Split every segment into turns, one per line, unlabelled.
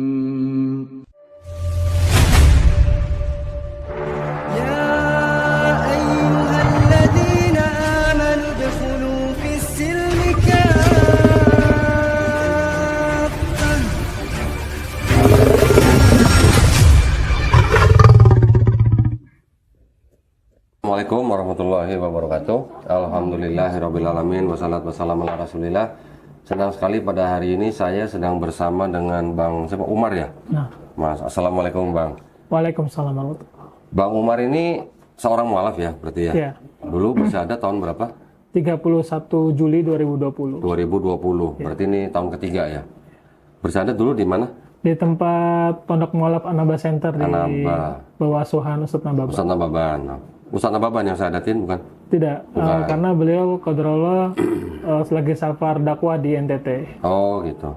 Bismillahirrahmanirrahim.
يا أيها الذين آمنوا ادخلوا في السلم كافة.
Assalamualaikum warahmatullahi wabarakatuh. Alhamdulillahirrabbilalamin. Wassalatu wassalamu ala rasulillah. Senang sekali pada hari ini saya sedang bersama dengan Bang siapa? Umar ya?
Nah,
Mas, Assalamualaikum Bang.
Waalaikumsalam warahmatullahi.
Bang Umar ini seorang mualaf ya berarti ya?
Iya.
Dulu bersyahadat tahun berapa?
31 Juli 2020.
2020. Berarti ini tahun ketiga ya? Bersyahadat dulu di mana?
Di tempat Pondok Mualaf Anaba Center di
Anaba.
bawah asuhan Ustadz Nababa.
Ustadz Nababan. Ustadz Nababan yang syahadatin bukan?
Tidak,
Bukan.
karena beliau qadarullah selagi safar dakwah di NTT.
Oh gitu.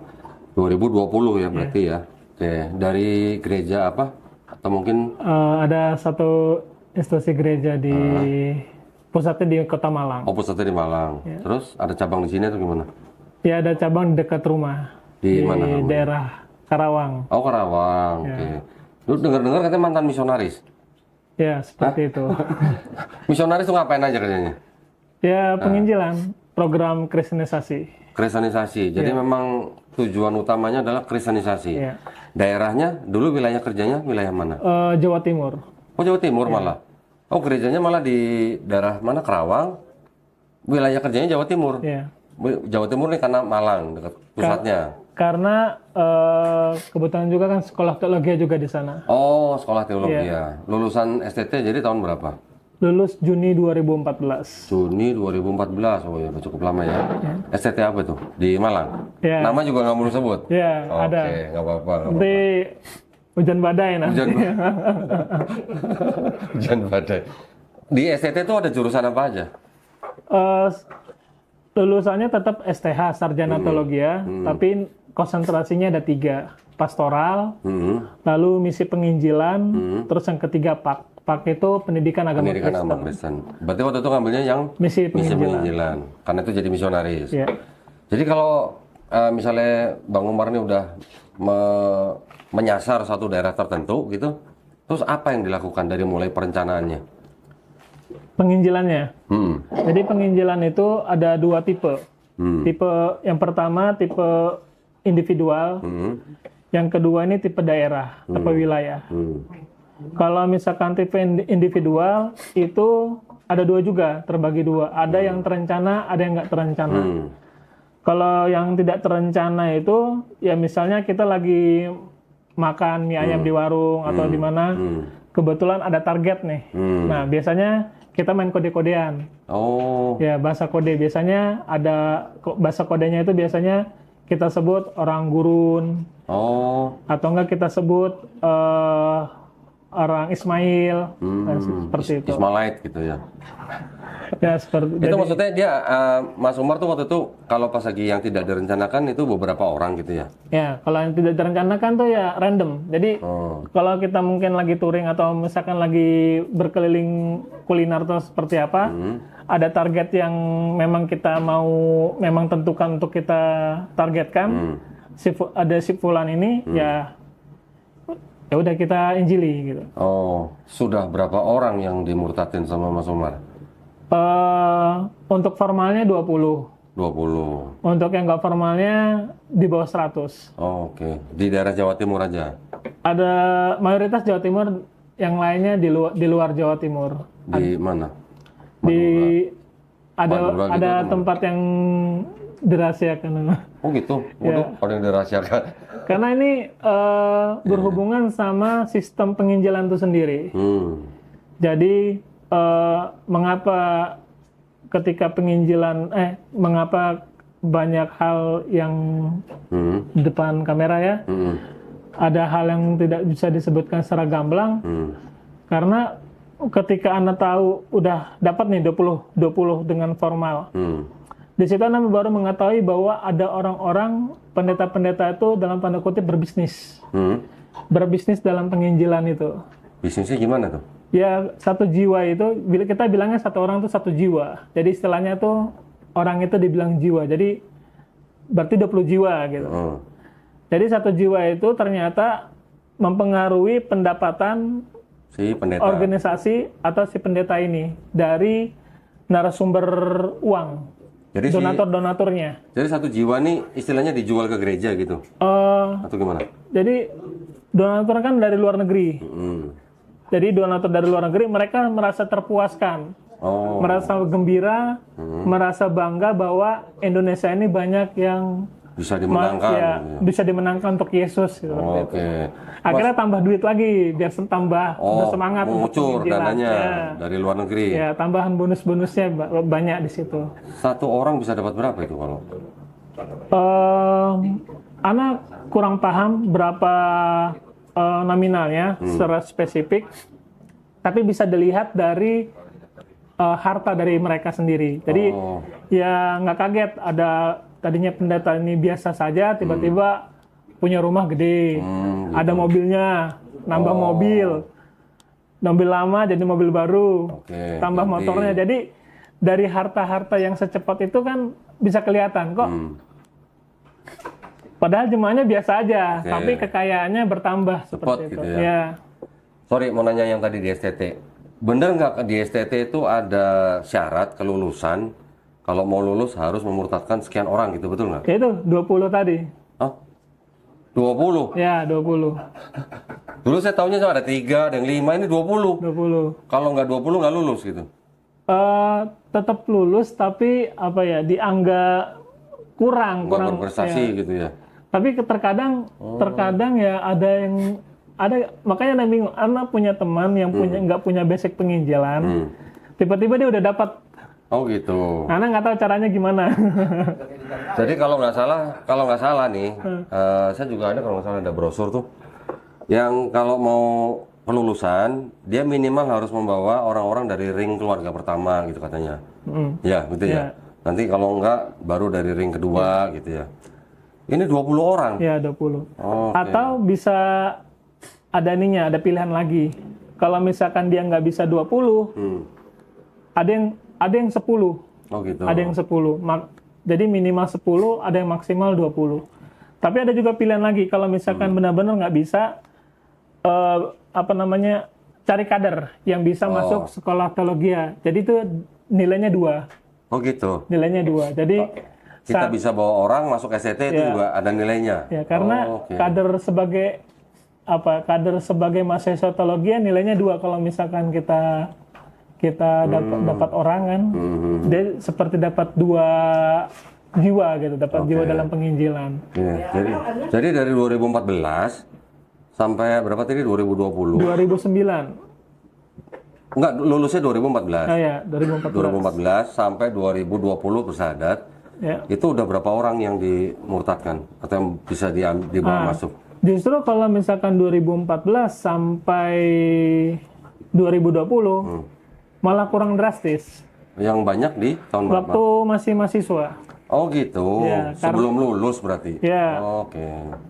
2020 ya berarti ya? Oke. Dari gereja apa? Atau mungkin
Ada satu institusi gereja di pusatnya di Kota Malang.
pusatnya di Malang. Terus ada cabang di sini atau gimana?
Ya, ada cabang di dekat rumah.
Di mana namanya?
daerah Karawang.
Oh Karawang. Oke. Lu dengar-dengar katanya mantan misionaris.
Ya, seperti itu.
Misionaris tuh ngapain aja kerjanya?
Ya, penginjilan, program kristenisasi.
Kristenisasi. Jadi memang tujuan utamanya adalah kristenisasi.
Ya.
Daerahnya dulu wilayah kerjanya wilayah mana?
Jawa Timur.
Oh Jawa Timur malah. Oh gerejanya malah di daerah mana? Karawang. Wilayah kerjanya Jawa Timur.
Ya.
Jawa Timur nih karena Malang dekat pusatnya.
Karena kebetulan juga kan sekolah teologi juga di sana.
Oh sekolah teologi ya. Lulusan STT jadi tahun berapa?
Lulus Juni 2014.
Juni 2014. Oh ya udah cukup lama ya. STT apa tuh? Di Malang?
Ya.
Nama juga nggak mau sebut?
Ya, ada.
Oke, nggak apa-apa.
Nanti hujan badai nanti.
Hujan badai. Di STT itu ada jurusan apa aja?
Eh, Lulusannya tetap STH, Sarjana Teologi ya, tapi konsentrasinya ada 3. Pastoral, lalu misi penginjilan, terus yang ketiga PAK. PAK itu pendidikan agama
Pendidikan
Kristen.
agama Kristen. Berarti waktu itu ngambilnya yang
Misi penginjilan.
penginjilan. Karena itu jadi misionaris.
Ya.
Jadi kalau misalnya Bang Umar ini udah menyasar satu daerah tertentu gitu, terus apa yang dilakukan dari mulai perencanaannya?
Penginjilannya.
Hmm.
Jadi penginjilan itu ada 2 tipe. Tipe yang pertama tipe individual, yang kedua ini tipe daerah, tipe wilayah. Kalau misalkan tipe individual itu ada 2 juga, terbagi 2. Ada yang terencana, ada yang nggak terencana. Kalau yang tidak terencana itu, ya misalnya kita lagi makan mie ayam di warung atau di mana, kebetulan ada target nih. Nah biasanya kita main kode-kodean.
Oh.
Ya, bahasa kode biasanya ada bahasa kodenya itu biasanya kita sebut orang gurun
Oh.
atau enggak kita sebut orang Ismail. Nah, seperti itu.
Ismailite gitu ya.
Ya, seperti
Itu
jadi-
maksudnya dia Mas Umar tuh waktu itu kalau pas lagi yang tidak direncanakan itu beberapa orang gitu ya.
ya, kalau yang tidak direncanakan tuh ya random. Jadi kalau kita mungkin lagi touring atau misalkan lagi berkeliling kuliner atau seperti apa, ada target yang memang kita mau memang tentukan untuk kita targetkan. Ada si fulan ini ya udah kita injili gitu.
Oh, sudah berapa orang yang dimurtadin sama Mas Umar?
Untuk formalnya 20.
20.
Untuk yang nggak formalnya di bawah 100.
Oh, oke. Di daerah Jawa Timur aja.
Ada mayoritas Jawa Timur, yang lainnya di luar Jawa Timur.
Di mana?
Di
Madura gitu,
ada
teman.
tempat yang dirahasiakan.
Oh gitu. Waduh, ada yang dirahasiakan.
Karena ini berhubungan sama sistem penginjilan itu sendiri. Jadi mengapa ketika penginjilan mengapa banyak hal yang di depan kamera ya, ada hal yang tidak bisa disebutkan secara gamblang, karena ketika Anda tahu udah dapat nih 20 dengan formal, di situ Anda baru mengetahui bahwa ada orang-orang pendeta-pendeta itu dalam tanda kutip berbisnis, berbisnis dalam penginjilan itu.
Bisnisnya gimana tuh?
Ya, satu jiwa itu, kita bilangnya satu orang itu satu jiwa. Jadi istilahnya tuh orang itu dibilang jiwa. Jadi berarti 20 jiwa gitu. Jadi 1 jiwa itu ternyata mempengaruhi pendapatan
Si pendeta.
organisasi atau si pendeta ini dari narasumber uang,
Jadi
donatur-donaturnya.
Jadi 1 jiwa nih istilahnya dijual ke gereja gitu. Atau gimana?
Jadi donatur kan dari luar negeri. Jadi donatur dari luar negeri mereka merasa terpuaskan, merasa gembira, merasa bangga bahwa Indonesia ini banyak yang
Bisa dimenangkan.
ya, bisa dimenangkan untuk Yesus. Gitu, seperti itu.
Oke.
Akhirnya tambah duit lagi biar tambah bersemangat untuk
Mengucur
penginjilan.
dananya
Ya.
dari luar negeri.
Ya, tambahan bonus-bonusnya banyak di situ.
1 orang bisa dapat berapa itu kalau?
Anak kurang paham berapa nominalnya secara spesifik, tapi bisa dilihat dari harta dari mereka sendiri. Jadi ya nggak kaget ada tadinya pendeta ini biasa saja, tiba-tiba punya rumah gede, ada mobilnya, nambah mobil lama jadi mobil baru, tambah motornya. Jadi dari harta-harta yang secepat itu kan bisa kelihatan kok. Padahal jemaahnya biasa aja, tapi kekayaannya bertambah seperti itu.
Gitu ya. Sorry, mau nanya yang tadi di STT. Bener nggak di STT itu ada syarat kelulusan? Kalau mau lulus harus memurtadkan sekian orang gitu, betul nggak?
Ya itu 20 tadi.
Oh, 20?
Ya, 20.
Dulu saya tahunya cuma ada 3, ada yang 5, ini 20.
20.
Kalau nggak 20 nggak lulus gitu?
Tetap lulus, tapi apa ya, dianggap kurang
Berprestasi
ya.
gitu ya?
Tapi terkadang ya ada makanya Nabi anak punya teman yang nggak punya basic penginjilan, tiba-tiba dia udah dapat.
Oh gitu.
Anak nggak tahu caranya gimana.
Jadi kalau nggak salah nih, saya juga ada kalau nggak salah ada brosur tuh, yang kalau mau kelulusan dia minimal harus membawa orang-orang dari ring keluarga pertama gitu katanya. Ya, gitu ya. Nanti kalau enggak baru dari ring kedua gitu ya. Ini 20 orang.
Ya, 20.
Okay.
Atau bisa ada ininya, ada pilihan lagi. Kalau misalkan dia nggak bisa 20, ada yang 10.
Oh gitu.
Ada yang 10. Jadi minimal 10, ada yang maksimal 20. Tapi ada juga pilihan lagi. Kalau misalkan benar-benar nggak bisa, cari kader yang bisa masuk sekolah teologia. Jadi itu nilainya 2.
Oh gitu.
Nilainya 2. Jadi
kita bisa bawa orang masuk STT itu juga ada nilainya.
Ya, karena kader sebagai mahasiswa teologi nilainya 2 kalau misalkan kita dapat orang kan. Dia seperti dapat 2 jiwa gitu, dapat jiwa dalam penginjilan.
Ya, jadi dari 2014 sampai berapa tadi 2020?
2009.
Enggak, lulusnya 2014.
Ya, 2014.
2014 sampai 2020 bersahadat.
Ya.
Itu udah berapa orang yang dimurtadkan atau yang bisa dibawa masuk?
Justru kalau misalkan 2014 sampai 2020 malah kurang drastis.
Yang banyak di tahun berapa?
Waktu masih mahasiswa.
Oh gitu,
Ya,
sebelum lulus berarti?
Ya.
Oke.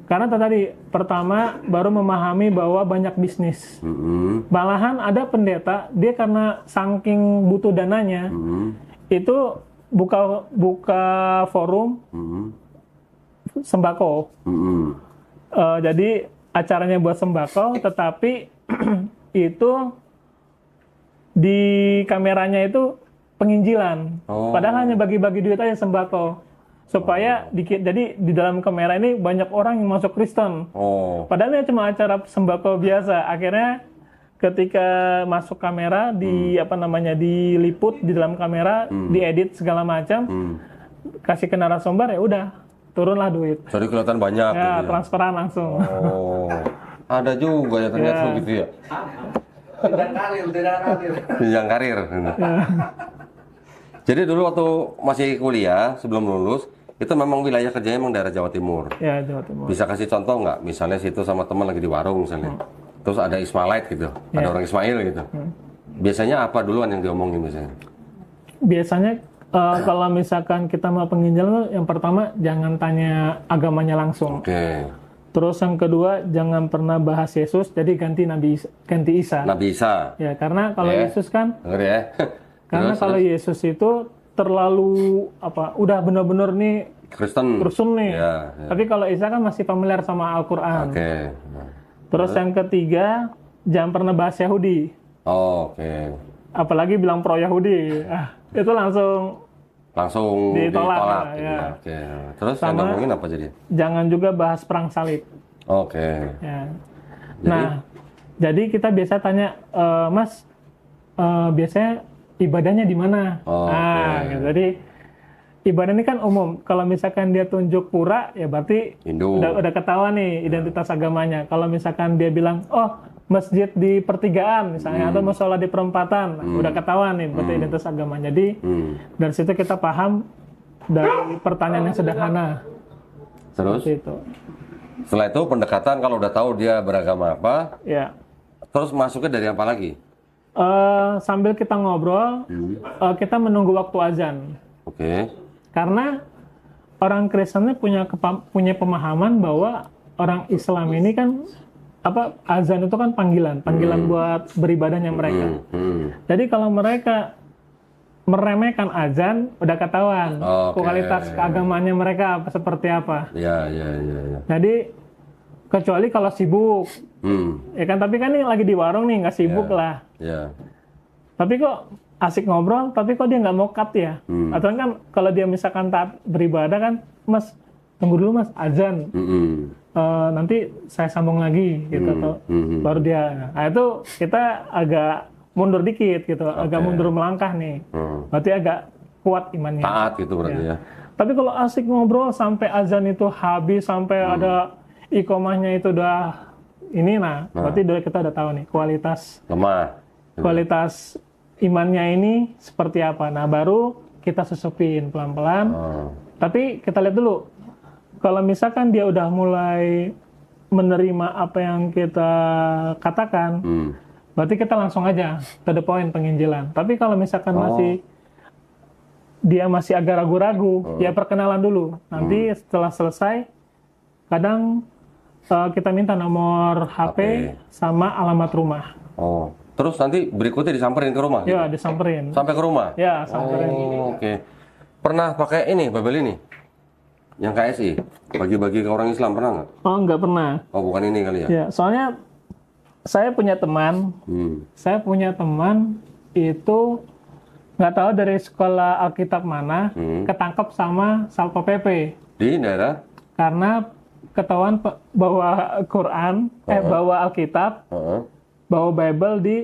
Karena tadi pertama baru memahami bahwa banyak bisnis. Malahan ada pendeta dia karena saking butuh dananya itu buka forum sembako. Jadi acaranya buat sembako, tetapi itu di kameranya itu penginjilan. Padahal hanya bagi-bagi duit aja sembako. Supaya jadi di dalam kamera ini banyak orang yang masuk Kristen. Padahal ini cuma acara sembako biasa. Akhirnya ketika masuk kamera diliput di dalam kamera, diedit segala macam, kasih ke narasumber ya udah turunlah duit.
Jadi kelihatan banyak.
Ya,
gitu
transferan langsung.
Ada juga ya ternyata gitu ya. Jenjang karir. Jadi dulu waktu masih kuliah sebelum lulus itu memang wilayah kerjanya memang daerah Jawa Timur.
Ya, Jawa Timur.
Bisa kasih contoh nggak? Misalnya situ sama teman lagi di warung misalnya. Terus ada Ismailite gitu, ada orang Ismail gitu. Biasanya apa duluan yang diomongin biasanya?
Biasanya kalau misalkan kita mau penginjilan, yang pertama jangan tanya agamanya langsung. Terus yang kedua jangan pernah bahas Yesus, jadi ganti Isa.
Nabi Isa.
Ya, karena kalau Yesus kan,
Dengar ya.
karena kalau Yesus itu terlalu udah bener-bener nih
Kristen.
nih.
Ya, ya.
Tapi kalau Isa kan masih familiar sama Al-Quran.
Oke.
Terus yang ketiga, jangan pernah bahas Yahudi.
Oh, oke.
Apalagi bilang pro Yahudi. Itu langsung ditolak. Ya.
Oke. Terus yang
Sama,
ngomongin apa jadi?
jangan juga bahas perang salib.
Oke.
Ya. Jadi kita biasa tanya, Mas, biasanya ibadahnya di mana? Gitu. Jadi ibadah ini kan umum. Kalau misalkan dia tunjuk pura, ya berarti
Hindu.
udah ketahuan nih identitas agamanya. Kalau misalkan dia bilang, oh masjid di pertigaan misalnya, atau musola di perempatan, udah ketahuan nih berarti identitas agamanya. Jadi dari situ kita paham dari pertanyaan yang sederhana.
Terus?
Itu.
Setelah itu pendekatan kalau udah tahu dia beragama apa,
Ya.
terus masuknya dari apa lagi?
Sambil kita ngobrol, kita menunggu waktu azan.
Oke.
Karena orang Kristen punya pemahaman bahwa orang Islam ini kan azan itu kan panggilan buat beribadahnya mereka. Jadi kalau mereka meremehkan azan, udah ketahuan kualitas keagamaannya mereka seperti apa.
Ya.
Jadi kecuali kalau sibuk, ya kan. Tapi kan ini lagi di warung nih, nggak sibuk lah.
Ya.
Tapi kok asik ngobrol, tapi kok dia nggak mau cut ya? Atau kan kalau dia misalkan taat beribadah kan, Mas tunggu dulu Mas azan, nanti saya sambung lagi gitu, atau baru dia. Nah itu kita agak mundur dikit gitu, agak mundur melangkah nih. Berarti agak kuat imannya.
Taat gitu berarti ya.
Tapi kalau asik ngobrol sampai azan itu habis, sampai ada iqomahnya itu udah ini, berarti kita udah tahu nih kualitas
Lemah.
kualitas imannya ini seperti apa. Nah, baru kita susupin pelan-pelan. Tapi kita lihat dulu. Kalau misalkan dia udah mulai menerima apa yang kita katakan, berarti kita langsung aja to the point penginjilan. Tapi kalau misalkan dia masih agak ragu-ragu, ya perkenalan dulu. Nanti setelah selesai, kadang kita minta nomor HP sama alamat rumah.
Terus nanti berikutnya disamperin ke rumah?
Ya,
gitu?
disamperin.
Sampai ke rumah?
Ya, samperin.
Oke. Pernah pakai ini, Babel ini? Yang KSI? Bagi-bagi ke orang Islam, pernah nggak?
Oh, nggak pernah.
Oh, bukan ini kali ya?
Ya, soalnya saya punya teman. Saya punya teman itu nggak tahu dari sekolah Alkitab mana, ketangkep sama Satpol PP.
Di daerah?
Karena ketahuan bawa Quran, bawa Alkitab, bawa Bible di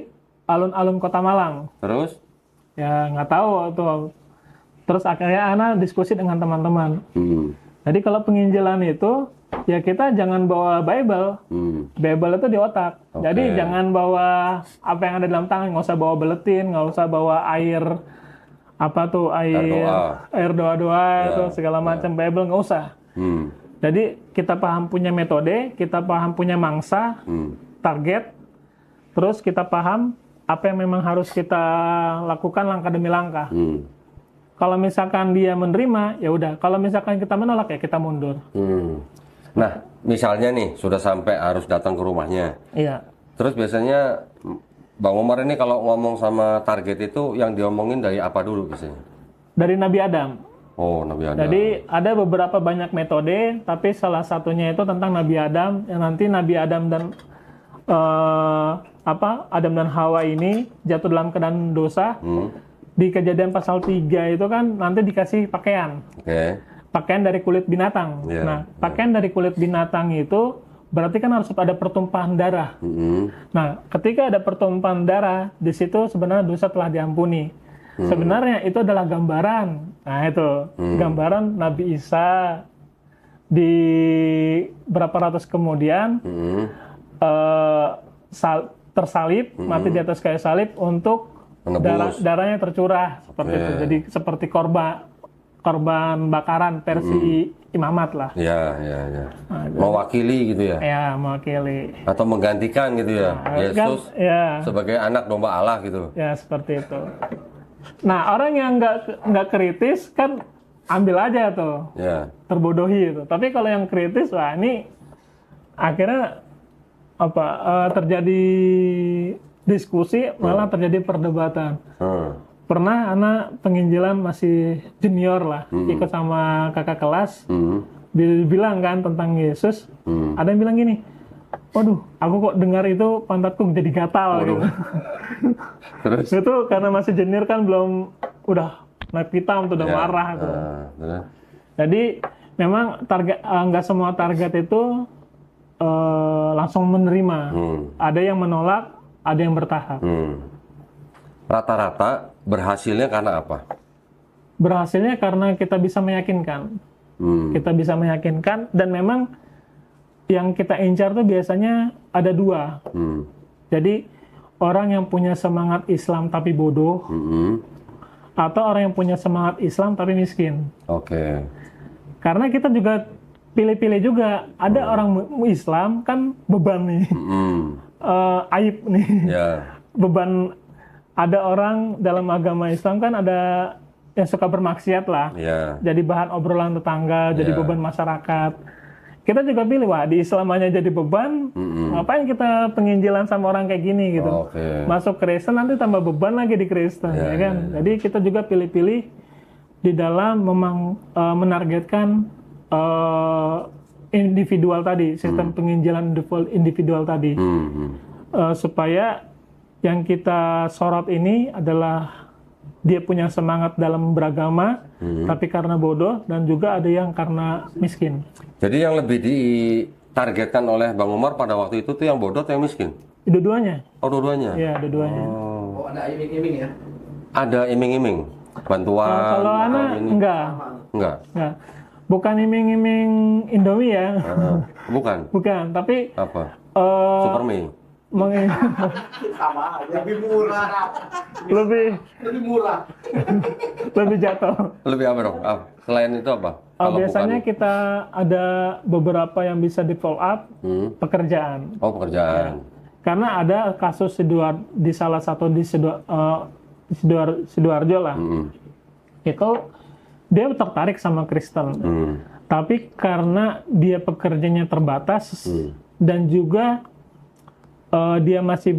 alun-alun Kota Malang.
Terus?
Ya nggak tahu tuh. Terus akhirnya Ana diskusi dengan teman-teman. Jadi kalau penginjilan itu, ya kita jangan bawa Bible. Bible itu di otak. Jadi jangan bawa apa yang ada dalam tangan. Nggak usah bawa buletin, nggak usah bawa air air doa-doa itu segala macam. Bible nggak usah. Jadi kita paham punya metode, kita paham punya mangsa, target. Terus kita paham apa yang memang harus kita lakukan langkah demi langkah. Kalau misalkan dia menerima, ya udah. Kalau misalkan kita menolak, ya kita mundur.
Nah, misalnya nih sudah sampai harus datang ke rumahnya.
Iya.
Terus biasanya Bang Omar ini kalau ngomong sama target itu yang diomongin dari apa dulu biasanya? Dari
Nabi Adam.
Oh, Nabi Adam.
Jadi ada beberapa banyak metode, tapi salah satunya itu tentang Nabi Adam. Yang nanti Nabi Adam dan Adam dan Hawa ini jatuh dalam keadaan dosa. Di Kejadian pasal 3 itu kan nanti dikasih pakaian. Pakaian dari kulit binatang. Nah, pakaian dari kulit binatang itu berarti kan harus ada pertumpahan darah. Nah, ketika ada pertumpahan darah, di situ sebenarnya dosa telah diampuni. Sebenarnya itu adalah gambaran. Nah, itu gambaran Nabi Isa di berapa ratus kemudian tersalib, mati di atas kayu salib untuk darahnya tercurah seperti itu. Jadi seperti korban bakaran versi imamat lah.
Ya. Mewakili gitu ya?
Ya, mewakili.
Atau menggantikan gitu ya? Yesus sebagai anak domba Allah gitu?
Ya, seperti itu. Nah, orang yang nggak kritis kan ambil aja tuh. Terbodohi itu. Tapi kalau yang kritis, wah ini akhirnya terjadi diskusi, malah terjadi perdebatan. Pernah anak penginjilan masih junior lah, ikut sama kakak kelas, bilang kan tentang Yesus. Ada yang bilang gini, waduh, aku kok dengar itu pantatku jadi gatal gitu.
Terus?
Itu karena masih junior kan belum, udah naik hitam tuh, udah marah gitu.
Terus?
Jadi memang target nggak semua target itu langsung menerima. Ada yang menolak, ada yang bertahap.
Rata-rata berhasilnya karena apa?
Berhasilnya karena kita bisa meyakinkan. Kita bisa meyakinkan, dan memang yang kita incar tuh biasanya ada dua. Jadi orang yang punya semangat Islam tapi bodoh, atau orang yang punya semangat Islam tapi miskin.
Oke.
Karena kita juga pilih-pilih juga. Ada orang Islam kan beban nih, aib nih, beban. Ada orang dalam agama Islam kan ada yang suka bermaksiat lah, jadi bahan obrolan tetangga, jadi beban masyarakat. Kita juga pilih, wah di Islam aja jadi beban, ngapain kita penginjilan sama orang kayak gini gitu. Masuk Kristen nanti tambah beban lagi di Kristen, ya kan? Jadi kita juga pilih-pilih di dalam memang menargetkan individual tadi, sistem penginjilan individual tadi, supaya yang kita sorot ini adalah dia punya semangat dalam beragama, tapi karena bodoh, dan juga ada yang karena miskin.
Jadi yang lebih ditargetkan oleh Bang Umar pada waktu itu tuh yang bodoh atau yang miskin?
Dua-duanya.
Oh, dua-duanya?
Iya, dua-duanya.
Oh, ada iming-iming ya?
Ada iming-iming? Bantuan?
Kalau anak, enggak.
Enggak?
Bukan iming-iming Indomie ya.
Bukan?
Bukan, tapi...
Apa? Supermie?
Sama aja. Lebih murah.
lebih
murah.
lebih jatuh.
Lebih apa dong? Selain itu apa?
Biasanya kita ada beberapa yang bisa di follow up, pekerjaan.
Oh, pekerjaan.
Karena ada kasus di salah satu di Sidoarjo lah. Itu dia tertarik sama Kristen. Tapi karena dia pekerjaannya terbatas, dan juga dia masih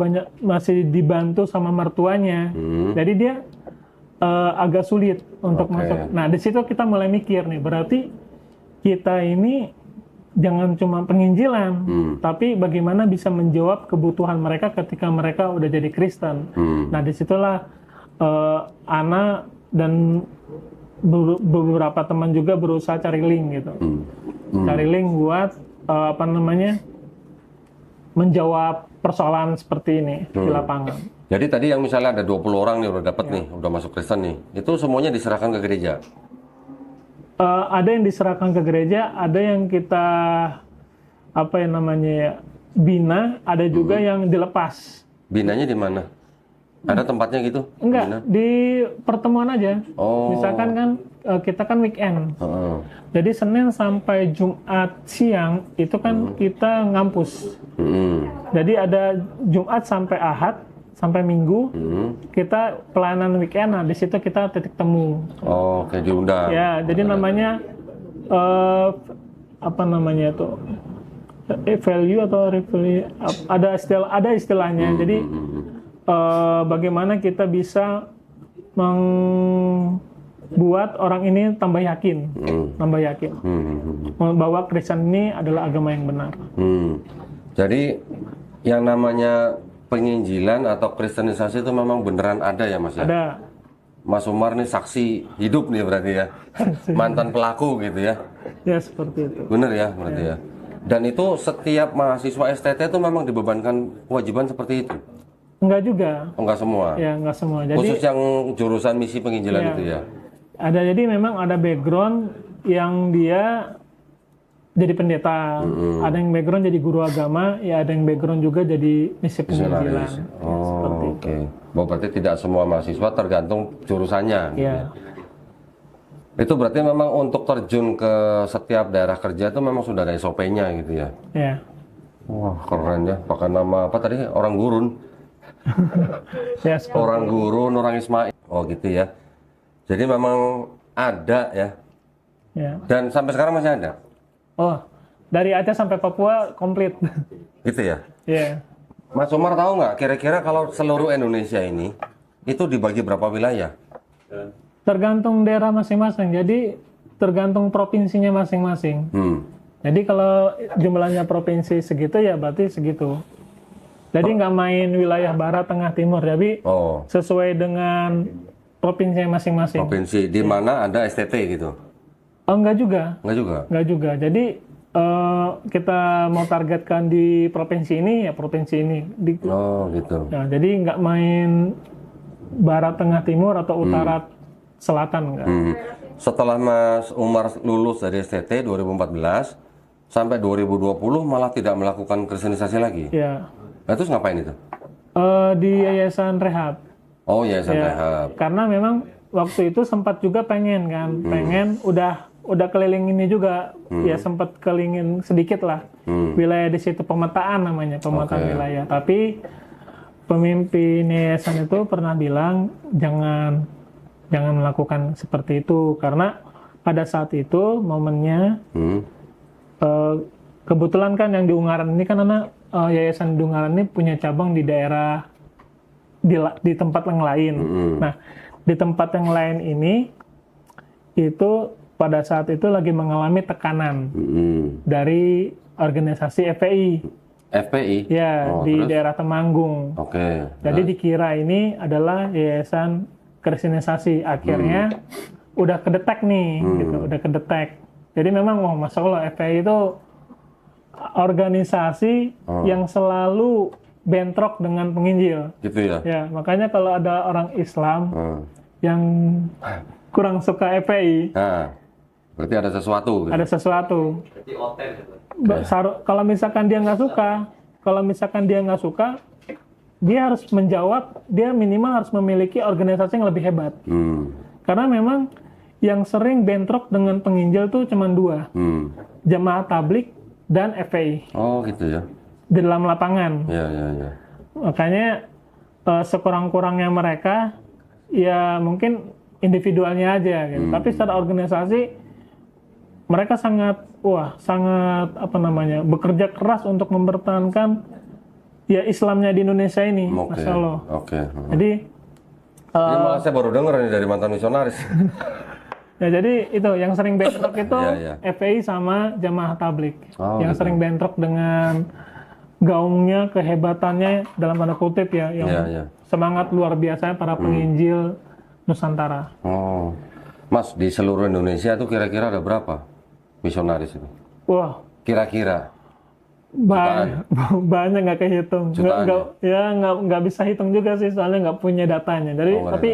dibantu sama mertuanya, jadi dia agak sulit untuk masuk. Nah, di situ kita mulai mikir nih, berarti kita ini jangan cuma penginjilan, tapi bagaimana bisa menjawab kebutuhan mereka ketika mereka udah jadi Kristen. Nah, disitulah Ana dan beberapa teman juga berusaha cari link gitu, cari link buat menjawab persoalan seperti ini di lapangan.
Jadi tadi yang misalnya ada 20 orang nih udah dapat nih, udah masuk Kristen nih, itu semuanya diserahkan ke gereja?
Ada yang diserahkan ke gereja, ada yang kita bina, ada juga yang dilepas.
Binanya di mana? Ada tempatnya gitu?
Enggak,
Bina?
di pertemuan aja.
Oh.
Misalkan kan kita kan weekend. Jadi Senin sampai Jumat siang itu kan kita ngampus. Jadi ada Jumat sampai Ahad sampai Minggu kita pelayanan weekend. Nah, di situ kita titik temu.
Oh, kayak diundang.
Ya, jadi namanya value atau revalue, ada istilahnya. Jadi bagaimana kita bisa membuat orang ini tambah yakin, bahwa Kristen ini adalah agama yang benar.
Jadi yang namanya penginjilan atau kristenisasi itu memang beneran ada ya, Mas ya?
Ada.
Mas Umar nih saksi hidup nih berarti ya, mantan pelaku gitu ya?
Ya seperti itu.
Bener ya berarti ya. Dan itu setiap mahasiswa STT itu memang dibebankan kewajiban seperti itu?
Enggak juga.
Oh, enggak semua?
Ya, enggak semua. Jadi,
khusus yang jurusan misi penginjilan itu ya?
Ada, jadi memang ada background yang dia jadi pendeta, ada yang background jadi guru agama, ya ada yang background juga jadi misi penginjilan.
Oh, oke. Berarti tidak semua mahasiswa, tergantung jurusannya. Gitu ya. Itu berarti memang untuk terjun ke setiap daerah kerja itu memang sudah ada SOP-nya gitu ya?
Iya.
Wah, keren ya. Pakai nama apa tadi? Orang Gurun.
Ya,
orang Gurun, orang Ismail. Oh gitu ya. Jadi memang ada ya.
Ya.
Dan sampai sekarang masih ada?
Oh, dari Aceh sampai Papua komplit.
Gitu ya?
Iya.
Mas Umar tahu nggak kira-kira kalau seluruh Indonesia ini itu dibagi berapa wilayah?
Tergantung daerah masing-masing. Jadi tergantung provinsinya masing-masing. Jadi kalau jumlahnya provinsi segitu ya berarti segitu. Jadi nggak main wilayah barat, tengah, timur. Jadi sesuai dengan provinsi masing-masing.
Provinsi di mana ada STT gitu?
Oh, enggak juga.
Enggak juga.
Enggak juga. Jadi kita mau targetkan di provinsi ini ya provinsi ini.
Oh gitu.
Nah, jadi nggak main barat, tengah, timur atau utara, selatan enggak.
Setelah Mas Umar lulus dari STT 2014 sampai 2020 malah tidak melakukan kristenisasi lagi.
Ya.
Nah, terus ngapain itu?
Di Yayasan Rehab.
Oh, Yayasan
Ya,
Rehab.
karena memang waktu itu sempat juga pengen kan, pengen udah keliling ini juga, ya sempat kelilingin sedikit lah wilayah di situ, pemetaan namanya, pemetaan wilayah. Tapi pemimpin yayasan itu pernah bilang jangan melakukan seperti itu karena pada saat itu momennya kebetulan kan yang di Ungaran ini kan yayasan di Ungaran ini punya cabang di daerah di tempat yang lain. Nah, di tempat yang lain ini itu pada saat itu lagi mengalami tekanan dari organisasi FPI.
FPI?
Ya, di
terus?
daerah Temanggung.
Oke.
Jadi dikira ini adalah yayasan kristenisasi. Akhirnya udah kedetek nih, gitu, udah kedetek. Jadi memang, wah, Masya Allah, FPI itu organisasi yang selalu bentrok dengan penginjil.
Gitu ya?
Ya, makanya kalau ada orang Islam yang kurang suka FPI,
Nah, berarti ada sesuatu. Gitu.
ada sesuatu. Kalau misalkan dia nggak suka, dia harus menjawab, dia minimal harus memiliki organisasi yang lebih hebat. Karena memang yang sering bentrok dengan penginjil tuh cuma dua, Jamaah Tablik dan FPI.
Oh gitu ya?
Di dalam lapangan.
Ya.
Makanya sekurang-kurangnya mereka, ya mungkin individualnya aja, gitu. Tapi secara organisasi mereka sangat bekerja keras untuk mempertahankan ya Islamnya di Indonesia ini, Masya Allah. Jadi
malah saya baru dengar ini dari mantan misionaris.
ya jadi itu yang sering bentrok itu FPI sama Jamaah Tablik, yang
gitu.
sering bentrok dengan gaungnya, kehebatannya dalam tanda kutip ya, yang semangat luar biasa para penginjil Nusantara.
Oh, Mas, di seluruh Indonesia itu kira-kira ada berapa misionaris itu?
Wah,
kira-kira
banyak nggak kehitung. Nggak bisa hitung juga sih, soalnya nggak punya datanya. Jadi tapi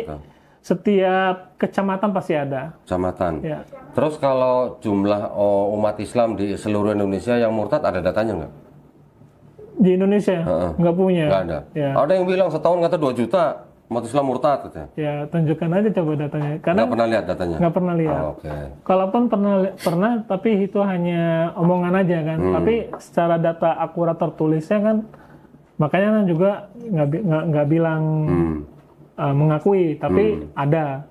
setiap kecamatan pasti ada.
Kecamatan.
Ya.
Terus kalau jumlah umat Islam di seluruh Indonesia yang murtad ada datanya nggak?
Di Indonesia nggak punya.
Nggak ada.
Ya.
Ada yang bilang setahun kata 2 juta umat Islam murtad katanya.
Ya, tunjukkan aja coba datanya. Karena
nggak pernah lihat datanya.
Nggak pernah lihat. Kalaupun pernah, tapi itu hanya omongan aja kan. Tapi secara data akurat tertulisnya kan, makanya kan juga nggak bilang mengakui, tapi ada.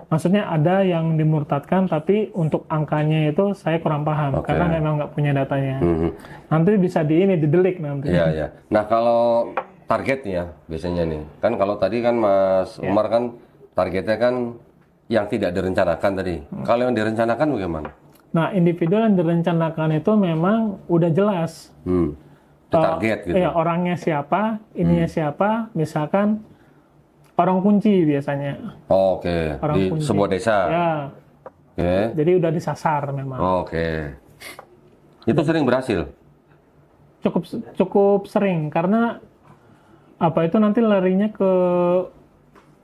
Maksudnya ada yang dimurtadkan, tapi untuk angkanya itu saya kurang paham karena memang nggak punya datanya. Nanti bisa didelik nanti.
Iya. Nah kalau targetnya biasanya nih, kan kalau tadi kan Mas Umar kan targetnya kan yang tidak direncanakan tadi. Kalau yang direncanakan bagaimana?
Nah, individual yang direncanakan itu memang udah jelas.
Target gitu.
Iya, orangnya siapa, ininya siapa, misalkan orang kunci biasanya.
Oke. Di kunci. Sebuah desa.
Ya. Jadi udah disasar memang. Itu sering berhasil? Cukup sering karena itu nanti larinya ke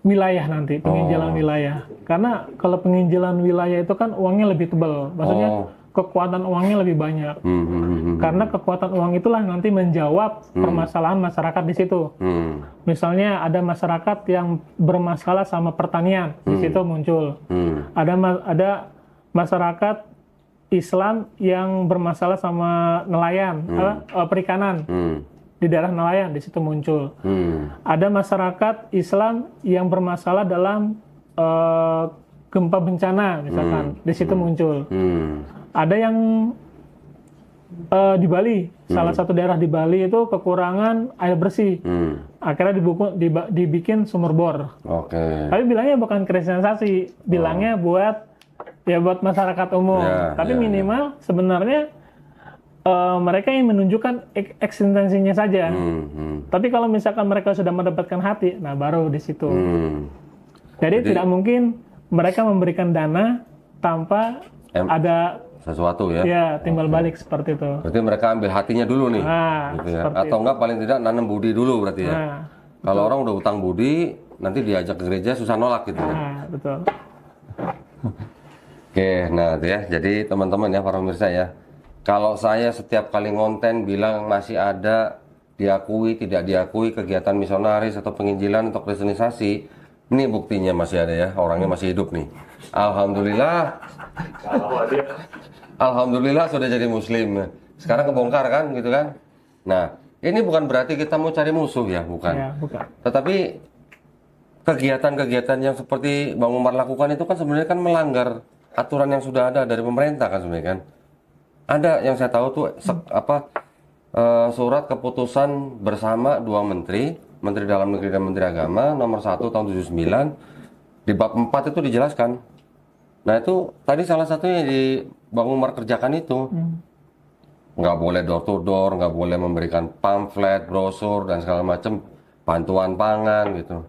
wilayah nanti, penginjilan wilayah. Karena kalau penginjilan wilayah itu kan uangnya lebih tebal, maksudnya kekuatan uangnya lebih banyak. Karena kekuatan uang itulah nanti menjawab permasalahan masyarakat di situ. Misalnya ada masyarakat yang bermasalah sama pertanian, di situ muncul. Ada masyarakat Islam yang bermasalah sama nelayan, perikanan. Di daerah nelayan, di situ muncul. Ada masyarakat Islam yang bermasalah dalam gempa bencana, misalkan, di situ muncul. Ada yang di Bali, salah satu daerah di Bali itu kekurangan air bersih. Akhirnya dibikin sumur bor.
Oke.
Tapi bilangnya bukan kristenisasi, bilangnya buat masyarakat umum. Tapi minimal sebenarnya mereka yang menunjukkan eksistensinya saja. Tapi kalau misalkan mereka sudah mendapatkan hati, nah baru di situ. Jadi tidak mungkin mereka memberikan dana tanpa ada
sesuatu ya.
Ya, timbal balik seperti itu.
Berarti mereka ambil hatinya dulu nih. Gitu ya. Atau enggak paling tidak nanam budi dulu berarti ya. Kalau orang udah utang budi, nanti diajak ke gereja susah nolak gitu ya.
Betul.
Oke, nah itu ya. Jadi teman-teman ya, para pemirsa ya. Kalau saya setiap kali ngonten bilang masih ada diakui, tidak diakui kegiatan misionaris atau penginjilan atau kristenisasi, ini buktinya masih ada ya, orangnya masih hidup nih. Alhamdulillah. Alhamdulillah sudah jadi muslim. Sekarang kebongkar kan gitu kan. Nah, ini bukan berarti kita mau cari musuh ya, bukan.
Ya, bukan.
Tetapi kegiatan-kegiatan yang seperti Bang Umar lakukan itu kan sebenarnya kan melanggar aturan yang sudah ada dari pemerintah kan sebenarnya kan. Ada yang saya tahu tuh surat keputusan bersama dua menteri, Menteri Dalam Negeri dan Menteri Agama nomor 1 tahun 79 di bab 4 itu dijelaskan. Nah itu tadi salah satunya di Bang Umar kerjakan itu. Nggak boleh door to door, nggak boleh memberikan pamflet, brosur dan segala macam bantuan pangan gitu.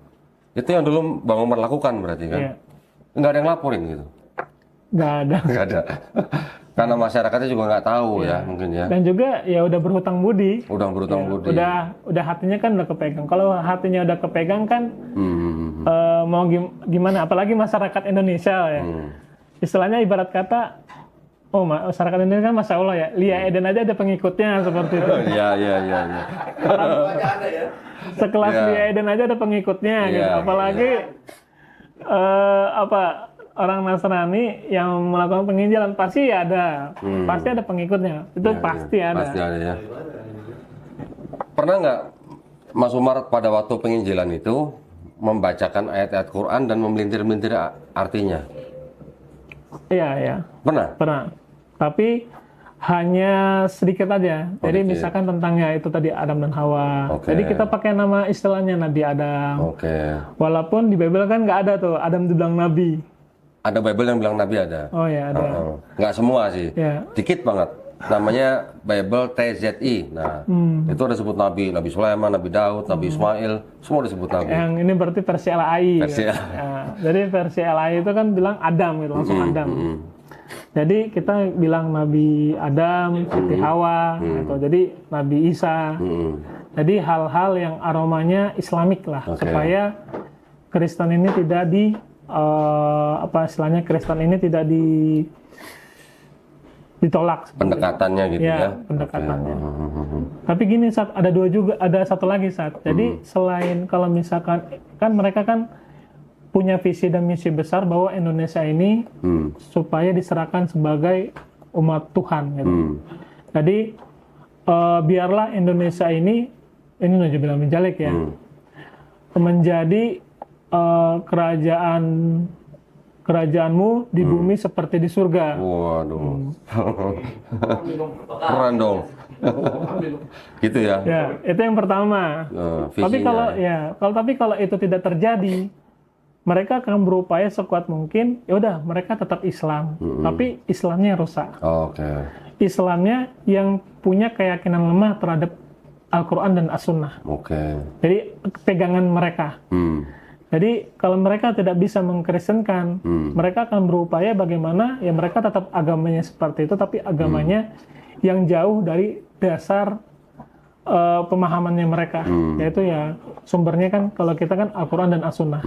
Itu yang dulu Bang Umar lakukan berarti kan?
Iya.
Nggak ada yang laporin gitu?
Nggak ada.
Nggak ada. Karena masyarakatnya juga nggak tahu ya mungkin ya.
Dan juga ya udah berhutang budi.
Udah berhutang budi.
Udah hatinya kan udah kepegang. Kalau hatinya udah kepegang kan mau gimana? Apalagi masyarakat Indonesia ya. Istilahnya ibarat kata, masyarakat Indonesia kan masya Allah ya. Lia Eden aja ada pengikutnya seperti itu.
Iya.
Sekelas Lia Eden aja ada pengikutnya gitu. Apalagi orang Nasrani yang melakukan penginjilan pasti ada, pasti ada pengikutnya. Itu pasti ada.
Pasti ada ya. Pernah nggak Mas Umar pada waktu penginjilan itu membacakan ayat-ayat Quran dan memelintir-melintir artinya?
Iya.
Pernah.
Tapi hanya sedikit aja. Jadi misalkan tentangnya itu tadi Adam dan Hawa. Jadi kita pakai nama istilahnya Nabi Adam. Walaupun di Bible kan nggak ada tuh Adam dibilang Nabi.
Ada Bible yang bilang Nabi ada.
Oh ya ada.
Nggak semua sih.
Ya.
Dikit banget. Namanya Bible TZI. Nah, itu ada sebut Nabi Sulaiman, Nabi Daud, Nabi Ismail, semua disebut Nabi.
Yang ini berarti versi LAI.
Versi
ya. Jadi versi LAI itu kan bilang Adam gitu, langsung Adam. Jadi kita bilang Nabi Adam, Siti Hawa, gitu. Jadi Nabi Isa. Jadi hal-hal yang aromanya Islamik lah, supaya Kristen ini tidak Kristen ini tidak ditolak.
Pendekatannya gitu ya.
Pendekatannya. Tapi gini ada satu lagi Jadi selain kalau misalkan kan mereka kan punya visi dan misi besar bahwa Indonesia ini supaya diserahkan sebagai umat Tuhan gitu. Jadi biarlah Indonesia ini bilang menjalik ya. Menjadi kerajaanmu di bumi seperti di surga.
Waduh. Keren dong. Gitu ya.
Ya, itu yang pertama. Tapi kalau itu tidak terjadi, mereka akan berupaya sekuat mungkin. Ya udah, mereka tetap Islam, tapi Islamnya rusak. Islamnya yang punya keyakinan lemah terhadap Al-Quran dan As-Sunnah. Jadi pegangan mereka. Jadi kalau mereka tidak bisa mengkristenkan, mereka akan berupaya bagaimana ya mereka tetap agamanya seperti itu, tapi agamanya yang jauh dari dasar pemahamannya mereka, yaitu ya sumbernya kan kalau kita kan Al-Quran dan As-Sunnah.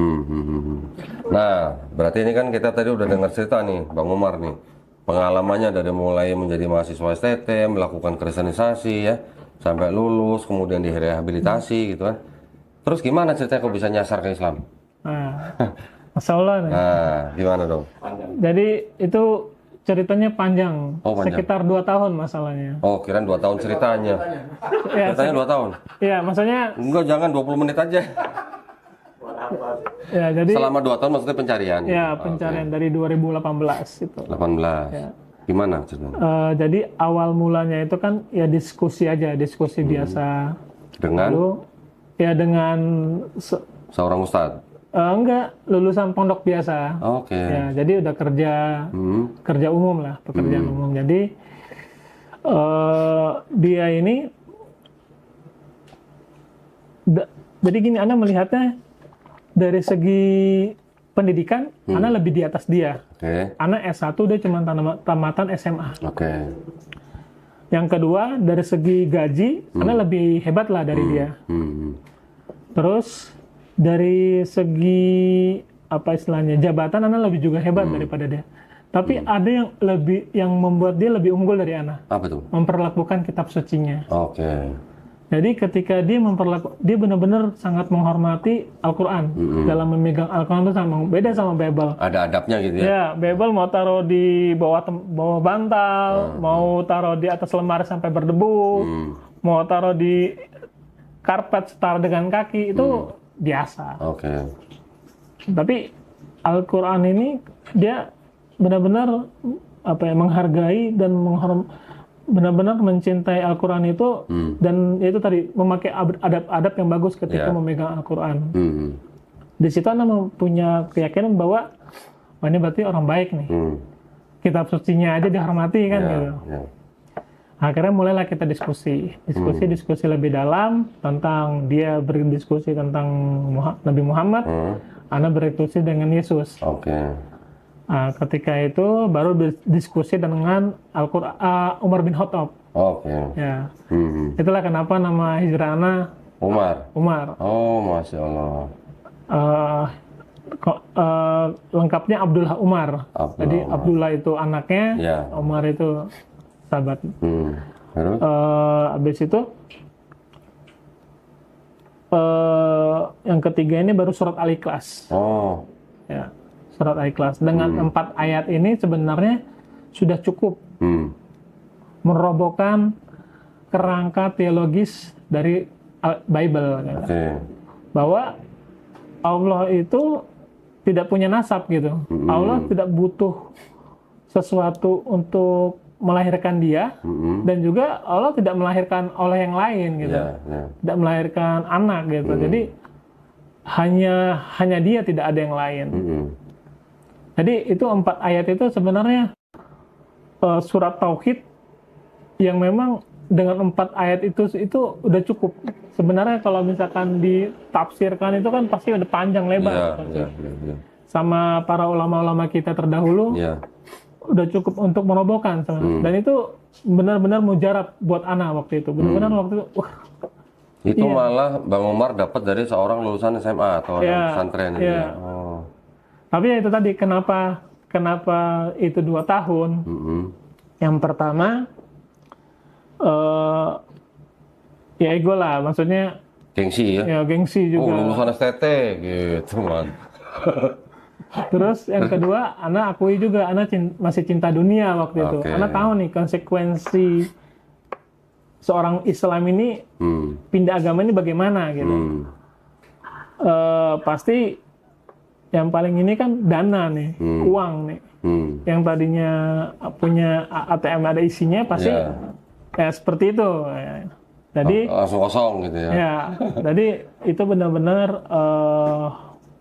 Nah, berarti ini kan kita tadi udah dengar cerita nih, Bang Umar nih, pengalamannya dari mulai menjadi mahasiswa STT, melakukan kristenisasi ya, sampai lulus, kemudian direhabilitasi gitu kan. Terus gimana ceritanya kok bisa nyasar ke Islam?
Masya Allah.
Gimana dong?
Jadi itu ceritanya panjang. Sekitar 2 tahun masalahnya.
Oh, kirain 2 tahun ceritanya. Ceritanya 2 tahun?
Iya, maksudnya...
Enggak, jangan 20 menit aja.
Ya, jadi...
Selama 2 tahun maksudnya pencarian?
Ya, pencarian dari 2018 itu.
18.
Ya.
Gimana ceritanya?
Jadi awal mulanya itu kan ya diskusi aja, diskusi biasa.
Dengan
Lalu ya dengan
seorang ustadz?
enggak, lulusan pondok biasa.
Oke.
Ya, jadi udah kerja umum lah, pekerjaan umum. Jadi dia ini jadi gini, Anda melihatnya dari segi pendidikan, Anda lebih di atas dia.
Oke.
Anda S1, dia cuma tamatan SMA.
Oke.
Yang kedua, dari segi gaji, Anda lebih hebat lah dari dia. Terus dari segi apa istilahnya jabatan, Anda lebih juga hebat daripada dia. Tapi ada yang membuat dia lebih unggul dari Anda.
Apa tuh?
Memperlakukan kitab sucinya.
Oke.
Jadi ketika dia dia benar-benar sangat menghormati Al-Quran. Dalam memegang Al-Quran itu beda sama Bible.
Ada adabnya gitu ya?
Ya, Bible mau taruh di bawah bantal, mau taruh di atas lemari sampai berdebu, mau taruh di karpet setara dengan kaki, itu biasa.
Oke.
Tapi Al-Quran ini dia benar-benar menghargai dan benar-benar mencintai Al-Quran itu, dan itu tadi memakai adab-adab yang bagus ketika memegang Al-Quran. Di situ Anda punya keyakinan bahwa ini berarti orang baik nih. Kitab sucinya aja dihormati kan gitu. Akhirnya mulailah kita diskusi lebih dalam tentang, dia berdiskusi tentang Nabi Muhammad, Anda berdiskusi dengan Yesus. Nah, ketika itu baru diskusi dengan Al-Quran, Umar bin Khattab. Ya. Itulah kenapa nama hijrah Ana Umar.
Oh, Masya Allah.
Lengkapnya Abdullah Umar. Jadi Abdullah itu anaknya, Umar itu sahabat. Habis itu yang ketiga ini baru surat Al-Ikhlas. Ya, surat Al-Ikhlas dengan 4 ayat ini sebenarnya sudah cukup merobohkan kerangka teologis dari Bible. Bahwa Allah itu tidak punya nasab gitu. Allah tidak butuh sesuatu untuk melahirkan dia, dan juga Allah tidak melahirkan oleh yang lain gitu. Tidak melahirkan anak gitu. Jadi hanya dia, tidak ada yang lain. Jadi itu 4 ayat itu sebenarnya surat tauhid yang memang dengan 4 ayat itu udah cukup. Sebenarnya kalau misalkan ditafsirkan itu kan pasti udah panjang lebar. Sama para ulama-ulama kita terdahulu, udah cukup untuk merobohkan sebenarnya. Dan itu benar-benar mujarab buat Ana waktu itu. Benar-benar waktu itu.
Itu malah Bang Umar dapat dari seorang lulusan SMA atau pesantren.
Tapi ya itu tadi, kenapa itu 2 tahun? Yang pertama, ya ego lah, maksudnya
gengsi ya?
Ya gengsi juga.
Lulusan STT gitu man.
Terus yang kedua, Ana akui juga, Ana masih cinta dunia waktu itu. Ana tahu nih konsekuensi seorang Islam ini pindah agama ini bagaimana gitu. Pasti yang paling ini kan dana nih, uang nih. Yang tadinya punya ATM ada isinya pasti ya seperti itu. Jadi
langsung kosong gitu ya.
Ya, jadi itu benar-benar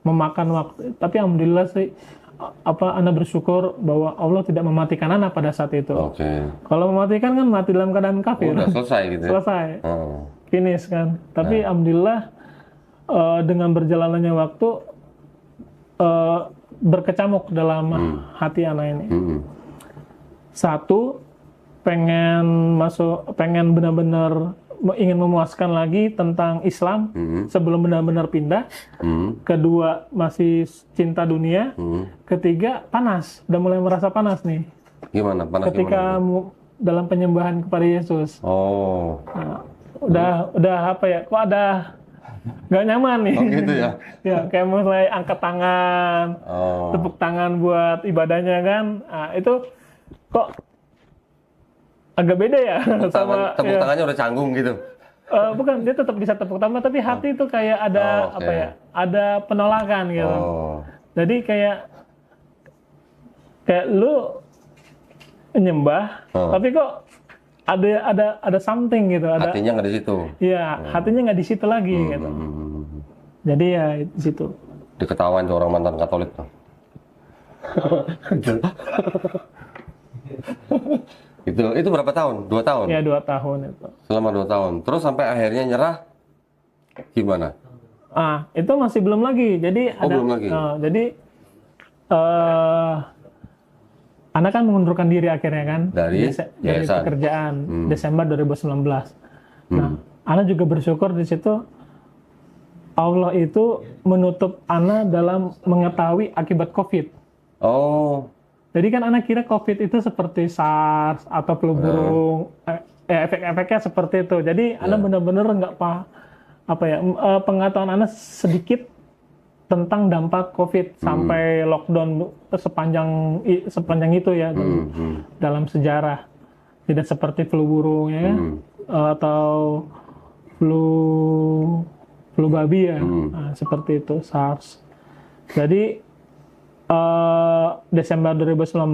memakan waktu. Tapi alhamdulillah sih, Anda bersyukur bahwa Allah tidak mematikan Anda pada saat itu. Kalau mematikan kan mati dalam keadaan kafir.
Udah selesai gitu ya?
Selesai. Finish kan. Tapi alhamdulillah dengan berjalannya waktu berkecamuk dalam hati anak ini. Satu, pengen benar-benar ingin memuaskan lagi tentang Islam sebelum benar-benar pindah. Kedua, masih cinta dunia. Ketiga, panas, udah mulai merasa panas nih.
Gimana panas?
Ketika dalam penyembahan kepada Yesus. Nah, udah apa ya? Kok ada nggak nyaman nih?
Gitu ya?
Ya, kayak mulai angkat tangan, tepuk tangan buat ibadahnya kan. Nah, itu kok agak beda ya
tepuk tangannya udah canggung gitu.
Bukan, dia tetap bisa tepuk tangan, tapi hati itu kayak ada apa ya? Ada penolakan gitu. Jadi kayak lu nyembah, tapi kok ada something gitu, ada
Hatinya nggak di situ.
ya hatinya nggak di situ lagi gitu. Jadi ya di situ.
Diketawain tuh orang mantan Katolik tuh. Itu berapa tahun? 2 tahun?
Ya 2 tahun itu.
Selama 2 tahun. Terus sampai akhirnya nyerah gimana?
Itu masih belum lagi. Jadi
belum lagi.
Jadi Ana kan mengundurkan diri akhirnya kan
Dari
dari
yayasan.
pekerjaan Desember 2019. Nah, Ana juga bersyukur di situ Allah itu menutup Ana dalam mengetahui akibat COVID.
Oh,
Jadi kan Ana kira COVID itu seperti SARS atau flu burung, efek-efeknya seperti itu. Jadi Ana benar-benar nggak pengetahuan Ana sedikit tentang dampak COVID sampai lockdown sepanjang itu ya dalam sejarah. Tidak seperti flu burung ya atau flu babi ya, seperti itu SARS. Jadi Desember 2019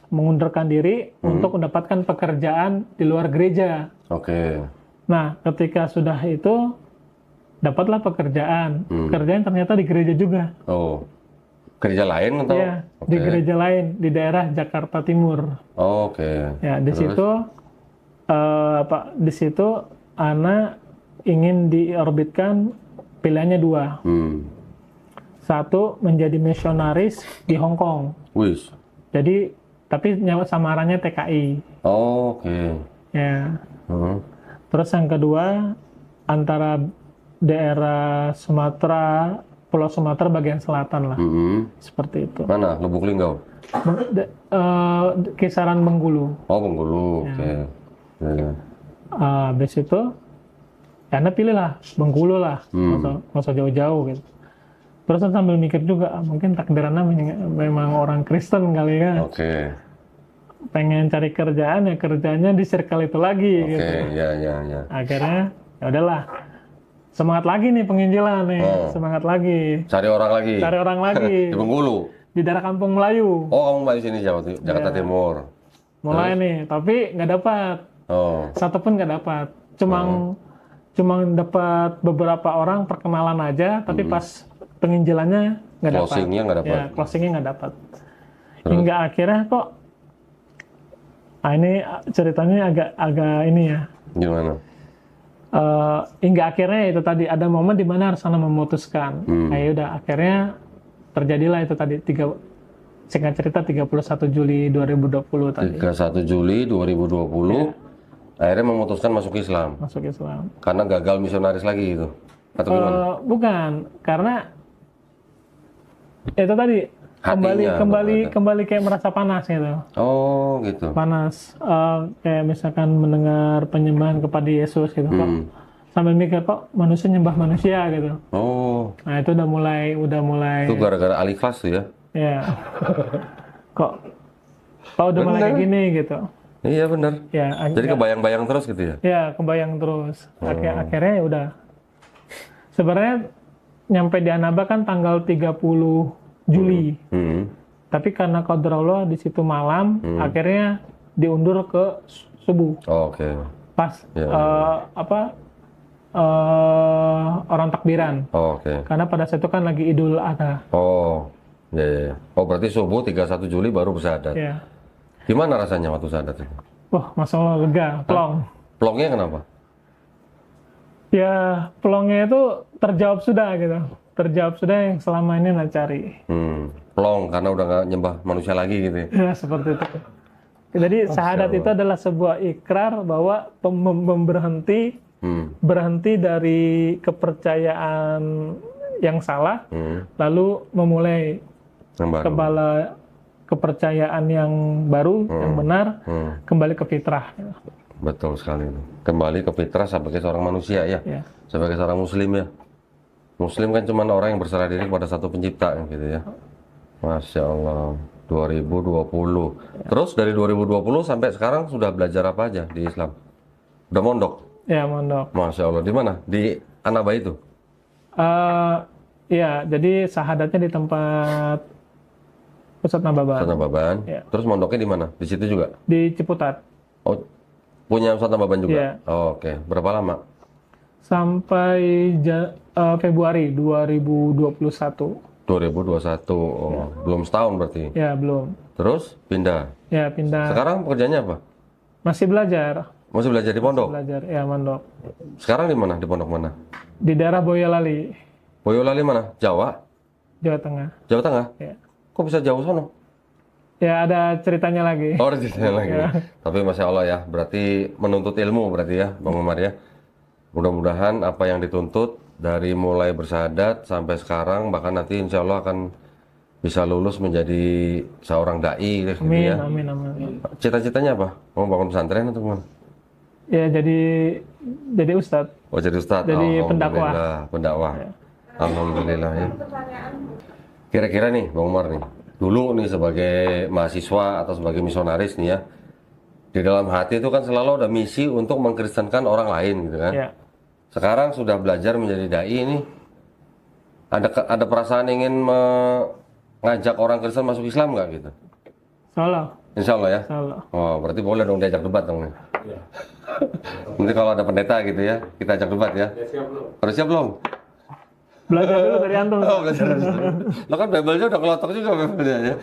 mengundurkan diri untuk mendapatkan pekerjaan di luar gereja.
oke.
Nah, ketika sudah itu dapatlah pekerjaan. Pekerjaan ternyata di gereja juga.
Oh, gereja lain atau?
Iya, di gereja lain di daerah Jakarta Timur.
Oh, oke.
Ya, di situ di situ Ana ingin diorbitkan, pilihannya 2. Satu, menjadi misionaris di Hong Kong.
Wis.
Jadi, tapi samarannya TKI.
Oh, oke.
Ya. Terus yang kedua, antara daerah Sumatera, Pulau Sumatera bagian selatan lah. Seperti itu.
Mana? Lubuk Linggau?
Kisaran Bengkulu.
Oh, Bengkulu. Oke. Ya.
Habis itu, ya Anda pilih lah, Bengkulu lah. Nggak usah jauh-jauh gitu. Terus sambil mikir juga, mungkin takdir Anda memang orang Kristen kali ya.
Oke.
Pengen cari kerjaan, ya kerjanya di circle itu lagi gitu.
Oke, ya.
Akhirnya, ya udahlah. Semangat lagi nih penginjilan nih, semangat lagi.
Cari orang lagi.
Cari orang lagi.
Di Bengkulu.
Di daerah Kampung Melayu.
Oh, kamu balik sini Jakarta Timur.
Mulai nih, tapi nggak dapat.
Oh.
Satu pun nggak dapat. Cuma dapat beberapa orang perkenalan aja, tapi pas penginjilannya nggak dapat.
Closingnya nggak dapat.
Ya, closingnya nggak dapat. Hingga akhirnya kok, ini ceritanya agak ini ya.
Gimana?
Hingga akhirnya itu tadi ada momen di mana Arsana memutuskan. Nah, yaudah akhirnya terjadilah itu tadi singkat cerita 31 Juli 2020 tadi.
31 Juli 2020 akhirnya memutuskan masuk Islam.
Masuk Islam.
Karena gagal misionaris lagi itu. Atau gimana?
Bukan, karena itu tadi kembali kayak merasa panas gitu.
Oh, gitu.
Panas, kayak misalkan mendengar penyembahan kepada Yesus gitu kok. Sambil mikir kok manusia nyembah manusia gitu.
Oh.
Nah, itu udah mulai.
Itu gara-gara alih kelas tuh ya?
Ya. Kok udah mulai kayak gini gitu.
Iya benar.
Ya,
jadi kebayang-bayang terus gitu ya?
Ya, kebayang terus. Akhirnya ya udah. Sebenarnya nyampe di Anaba kan tanggal 30 Juli. Tapi karena qadarullah di situ malam, akhirnya diundur ke subuh.
Oh, oke.
Pas orang takbiran.
Oh, oke.
Karena pada saat itu kan lagi Idul Adha.
Oh, ya. Oh, berarti subuh 31 Juli baru bersahadat.
Ya.
Gimana rasanya waktu sahadat itu?
Wah, Masya Allah lega, plong.
Plongnya kenapa?
Ya, plongnya itu terjawab sudah gitu. Terjawab sudah yang selama ini Anda cari.
Plong karena udah nggak nyembah manusia lagi gitu ya?
Ya, seperti itu. Jadi syahadat itu adalah sebuah ikrar bahwa berhenti dari kepercayaan yang salah, lalu memulai kepercayaan yang baru, yang benar, kembali ke fitrah.
Betul sekali. Kembali ke fitrah sebagai seorang manusia ya, sebagai seorang muslim ya. Muslim kan cuma orang yang berserah diri kepada satu pencipta gitu ya. Masya Allah. 2020. Terus dari 2020 sampai sekarang sudah belajar apa aja di Islam? Udah mondok?
Ya, mondok.
Masya Allah. Di mana? Di Anaba itu?
Ya, jadi syahadatnya di tempat Ustadz Nababan.
Ustadz Nababan.
Ya.
Terus mondoknya di mana? Di situ juga?
Di Ciputat.
Oh, punya Ustadz Nababan juga?
Iya.
Oh, oke. Berapa lama?
Sampai Februari 2021.
2021. Oh, belum setahun berarti.
Ya, belum.
Terus pindah.
Ya, pindah.
Sekarang pekerjaannya apa?
Masih belajar.
Masih belajar di pondok?
Belajar, ya, mondok.
Sekarang di mana? Di pondok mana?
Di daerah Boyolali,
Boyolali mana? Jawa?
Jawa Tengah.
Jawa Tengah?
Ya.
Kok bisa jauh sono?
Ya, ada ceritanya lagi.
Oh, ada ceritanya lagi.
Ya.
Tapi Masya Allah ya, berarti menuntut ilmu berarti ya, Bang Umar ya. Mudah-mudahan apa yang dituntut dari mulai bersyahadat sampai sekarang, bahkan nanti insya Allah akan bisa lulus menjadi seorang da'i gitu
Amin,
ya.
amin, amin.
Cita-citanya apa? Mau bangun pesantren atau gimana?
Ya, jadi ustadz.
Oh, jadi ustadz?
Jadi pendakwah.
Alhamdulillah, pendakwah. Alhamdulillah ya. Kira-kira nih Bang Umar nih, dulu nih sebagai mahasiswa atau sebagai misionaris nih ya, di dalam hati itu kan selalu ada misi untuk mengkristenkan orang lain gitu kan.
Ya.
Sekarang sudah belajar menjadi dai ini, ada perasaan ingin mengajak orang Kristen masuk Islam nggak gitu?
Salah.
Insya Allah ya.
Salah.
Oh, berarti boleh dong diajak debat dong nih. Nanti kalau ada pendeta gitu ya, kita ajak debat ya. Harus siap belum?
Belajar dulu dari antum.
Oh, belajar dulu. Lo kan Bible-nya udah kelotok juga Bible-nya ya.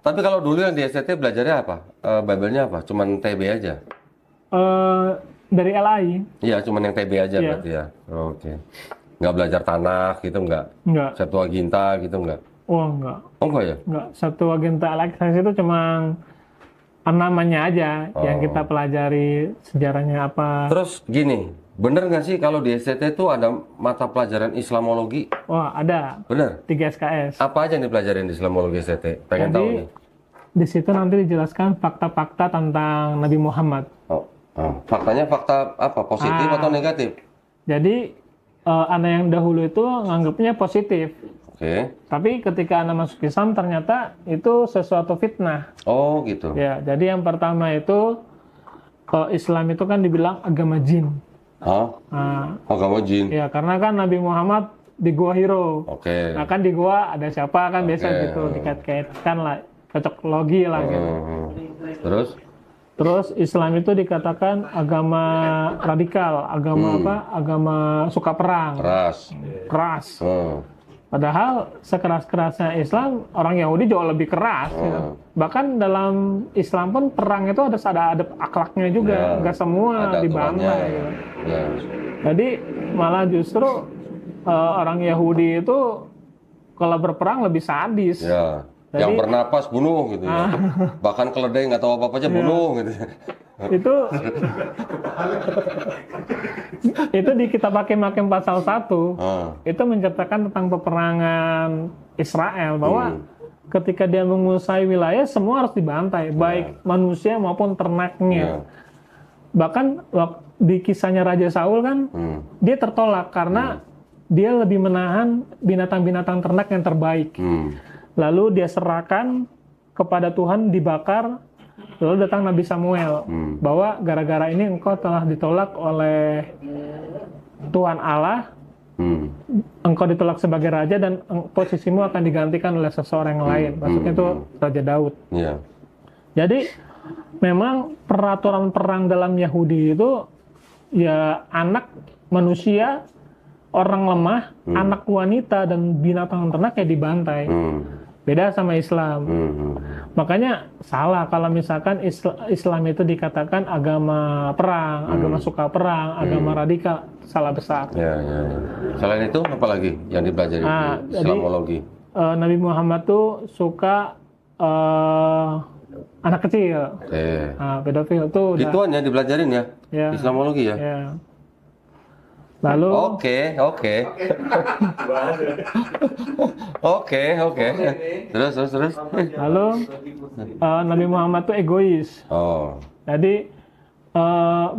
Tapi kalau dulu yang di STT belajarnya apa? Bible-nya apa? Cuman TB aja?
Dari LAI.
Iya, cuman yang TB aja
Iya.
berarti ya. Oke. Nggak belajar tanah gitu nggak?
Enggak.
Septuaginta gitu nggak?
Oh, enggak.
Oh enggak ya?
Enggak. Septuaginta Alexis itu cuma namanya aja yang kita pelajari sejarahnya apa.
Terus gini, bener nggak sih kalau di STT itu ada mata pelajaran Islamologi?
Wah, ada.
Bener?
3 SKS.
Apa aja nih pelajaran di Islamologi STT? Pengen
Jadi,
tahu nih.
di situ nanti dijelaskan fakta-fakta tentang Nabi Muhammad.
Faktanya fakta apa? Positif atau negatif?
Jadi, anak yang dahulu itu nganggapnya positif.
Oke.
Tapi ketika anak masuk Islam ternyata itu sesuatu fitnah.
Oh gitu.
Ya, jadi yang pertama itu Islam itu kan dibilang agama jin.
Hah?
Nah,
Agama jin?
ya karena kan Nabi Muhammad di Gua Hiro.
Oke.
Nah kan di gua ada siapa kan biasa
Oke.
gitu dikait-kaitkan lah, cocok logi lah gitu.
Terus?
Terus Islam itu dikatakan agama radikal, agama apa? Agama suka perang, keras. Padahal sekeras-kerasnya Islam, orang Yahudi jauh lebih keras. Gitu. Bahkan dalam Islam pun perang itu ada akhlaknya juga, nggak semua dibantai. Gitu.
Ya.
Jadi malah justru orang Yahudi itu kalau berperang lebih sadis.
Ya.
Jadi,
yang bernapas bunuh gitu ya. Bahkan keledai nggak tahu apa-apa aja bunuh gitu.
Itu di kitab Hakim-Hakim pasal 1 itu menceritakan tentang peperangan Israel bahwa ketika dia menguasai wilayah semua harus dibantai, baik manusia maupun ternaknya. Bahkan di kisahnya Raja Saul kan dia tertolak karena dia lebih menahan binatang-binatang ternak yang terbaik. Lalu dia serahkan kepada Tuhan, dibakar. Lalu datang Nabi Samuel bahwa gara-gara ini engkau telah ditolak oleh Tuhan Allah, engkau ditolak sebagai raja dan posisimu akan digantikan oleh seseorang yang lain. Maksudnya itu Raja Daud.
Yeah.
Jadi memang peraturan perang dalam Yahudi itu ya anak manusia, orang lemah, anak wanita dan binatang ternak ya dibantai. Beda sama Islam. Makanya salah kalau misalkan Islam itu dikatakan agama perang, agama suka perang, agama radikal. Salah besar.
Ya. Selain itu apa lagi yang dipelajari di Islamologi?
Nabi Muhammad tuh suka anak kecil. Pedofil tuh udah.
Gituan ya dipelajarin ya? Islamologi ya?
Ya. Lalu Oke. Terus. Lalu Nabi Muhammad tuh egois. Jadi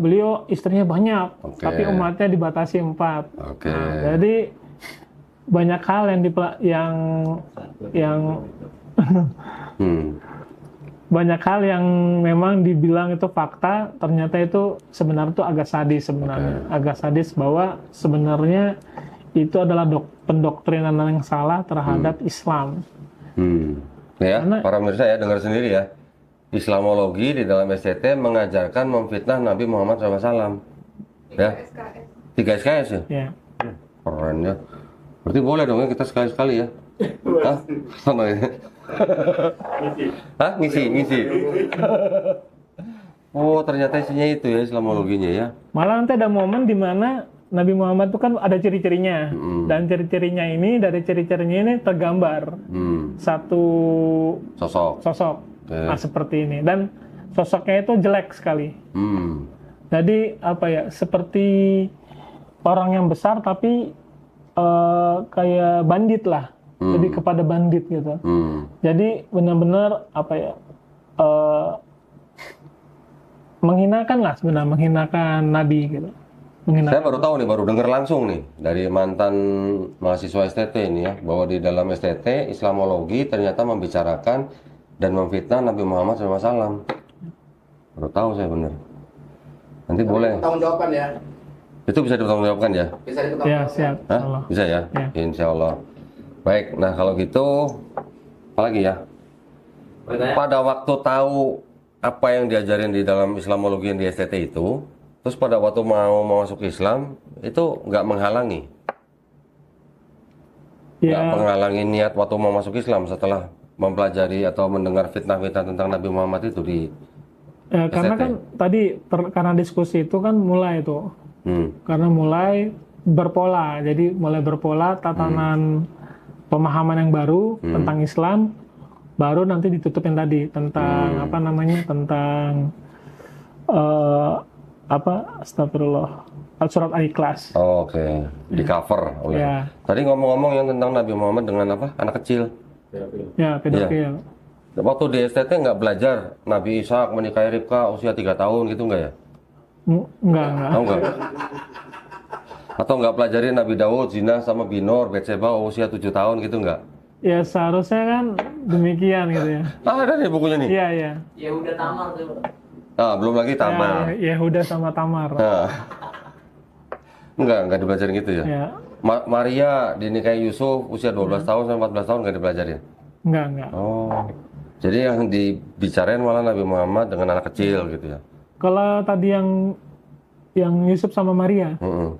beliau istrinya banyak, tapi umatnya dibatasi 4. Jadi banyak hal banyak hal yang memang dibilang itu fakta, ternyata itu sebenarnya itu agak sadis sebenarnya. Agak sadis bahwa sebenarnya itu adalah pendoktrinan yang salah terhadap Islam.
Ya, para pemirsa ya, dengar sendiri ya. Islamologi di dalam STT mengajarkan memfitnah Nabi Muhammad SAW. Ya. 3 SKS ya?
Ya.
Keren ya. Berarti boleh dong ya kita sekali-sekali ya? Hah? Sama ya? Hah? Ngisi. Oh, ternyata isinya itu ya Islamologinya ya.
Malah nanti ada momen di mana Nabi Muhammad itu kan ada ciri-cirinya, dan ciri-cirinya ini dari ciri-cirinya ini tergambar satu sosok. Nah, seperti ini, dan sosoknya itu jelek sekali. Jadi apa ya, seperti orang yang besar tapi kayak bandit lah, lebih kepada bandit gitu. Jadi benar-benar apa ya, menghinakan lah sebenarnya, menghinakan Nabi gitu.
Saya baru tahu nih, baru dengar langsung nih dari mantan mahasiswa STT ini ya, bahwa di dalam STT Islamologi ternyata membicarakan dan memfitnah Nabi Muhammad SAW. Baru tahu saya bener. Nanti boleh.
Pertanggungjawaban ya.
Itu bisa dipertanggungjawabkan ya?
Bisa
Ya,
dipertanggungjawabkan.
siap.
Hah?
Allah.
Bisa ya?
Ya.
Insya Allah. Baik, nah kalau gitu, apa lagi ya? Pada waktu tahu apa yang diajarin di dalam Islamologi yang di STT itu, terus pada waktu mau masuk Islam, itu nggak menghalangi? Nggak
Ya,
menghalangi niat waktu mau masuk Islam setelah mempelajari atau mendengar fitnah-fitnah tentang Nabi Muhammad itu di
karena
STT?
kan tadi karena diskusi itu kan mulai tuh, karena mulai berpola, jadi mulai berpola tatanan pemahaman yang baru tentang Islam, baru nanti ditutupin tadi tentang apa namanya, tentang astagfirullah, surat Al-Ikhlas.
Oh, oke. Di cover oleh.
Ya.
Tadi ngomong-ngomong yang tentang Nabi Muhammad dengan apa? Anak kecil.
Ya, pedofil.
Waktu di STT nggak belajar Nabi Ishak menikahi Ribka usia 3 tahun gitu nggak ya?
Enggak.
Tahu nggak? Atau nggak pelajarin Nabi Daud zina sama Binor, Betseba usia 7 tahun gitu nggak?
Ya seharusnya kan demikian gitu ya.
Ah, ada nih bukunya nih.
Iya, iya.
Ya udah Tamar tuh.
Ah, belum lagi Tamar.
Ya, Yehuda sama Tamar.
Nah. Enggak dipelajarin gitu ya?
Ya,
Maria dinikahi Yusuf usia 12 tahun sampai 14 tahun nggak dipelajarin?
enggak.
Oh. Jadi yang dibicarain malah Nabi Muhammad dengan anak kecil gitu ya?
Kalau tadi yang Yusuf sama Maria,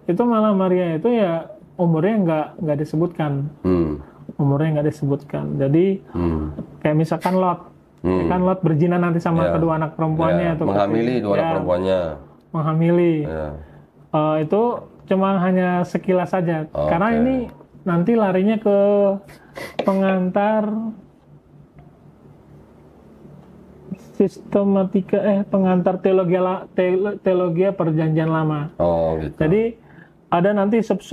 itu malah Maria itu ya umurnya nggak disebutkan. Umurnya nggak disebutkan. Jadi kayak misalkan Lot, ya kan Lot berzina nanti sama
Ya.
kedua anak perempuannya.
Ya,
atau
menghamili dua anak perempuannya.
Menghamili.
Ya.
Itu cuma hanya sekilas saja.
Oke.
Karena ini nanti larinya ke pengantar pengantar teologi perjanjian lama.
Oh gitu.
Jadi ada nanti sub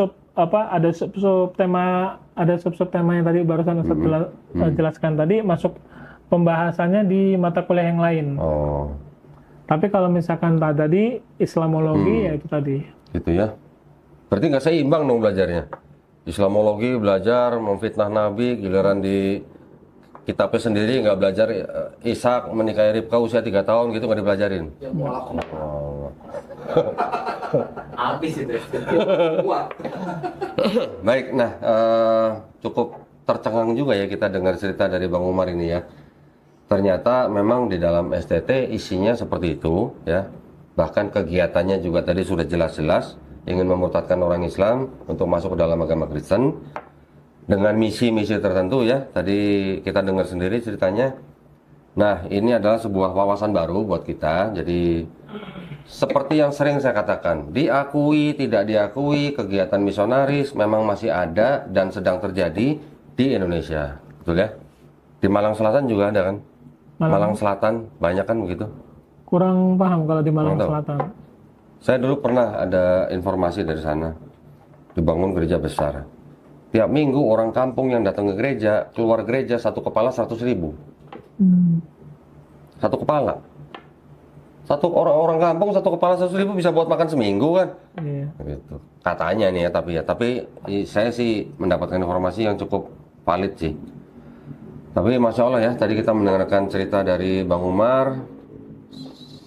tema yang tadi barusan saya jelaskan tadi, masuk pembahasannya di mata kuliah yang lain.
Oh.
Tapi kalau misalkan tadi Islamologi ya itu tadi.
Gitu ya. Berarti nggak seimbang dong belajarnya. Islamologi belajar memfitnah Nabi, giliran di kitabnya sendiri nggak belajar Ishak menikahi Ribka usia 3 tahun gitu nggak dipelajarin.
Ya pola
Oh.
habis itu. Kuat.
Baik, nah cukup tercengang juga ya kita dengar cerita dari Bang Umar ini ya. Ternyata memang di dalam STT isinya seperti itu ya. Bahkan kegiatannya juga tadi sudah jelas-jelas ingin memurtadkan orang Islam untuk masuk ke dalam agama Kristen dengan misi-misi tertentu ya. Tadi kita dengar sendiri ceritanya. Nah, ini adalah sebuah wawasan baru buat kita. Jadi seperti yang sering saya katakan, diakui tidak diakui kegiatan misionaris memang masih ada dan sedang terjadi di Indonesia. Betul ya? Di Malang Selatan juga ada kan? Malang Selatan banyak kan begitu?
Kurang paham kalau di Malang
Kurang tahu.
Selatan.
Saya dulu pernah ada informasi dari sana, dibangun gereja besar. Tiap minggu orang kampung yang datang ke gereja, keluar gereja satu kepala 100.000. Satu kepala. Satu orang kampung satu kepala 100.000 bisa buat makan seminggu kan?
Iya.
Gitu. Katanya nih ya, tapi saya sih mendapatkan informasi yang cukup valid sih. Tapi Masya Allah ya, tadi kita mendengarkan cerita dari Bang Umar.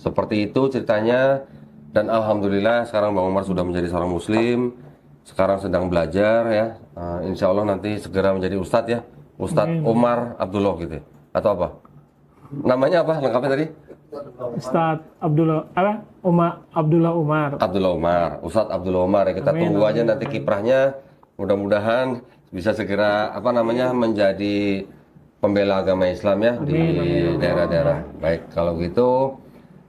Seperti itu ceritanya. Dan Alhamdulillah sekarang Bang Umar sudah menjadi seorang Muslim. Sekarang sedang belajar ya. Insya Allah nanti segera menjadi Ustadz ya. Ustadz Umar Abdullah gitu atau apa? Namanya apa lengkapnya tadi?
Ustadz Abdullah Abdullah Umar.
Abdullah Umar, Ustadz Abdullah Umar. Ya, kita tunggu aja nanti kiprahnya. Mudah-mudahan bisa segera menjadi pembela agama Islam ya di daerah-daerah. Baik, kalau gitu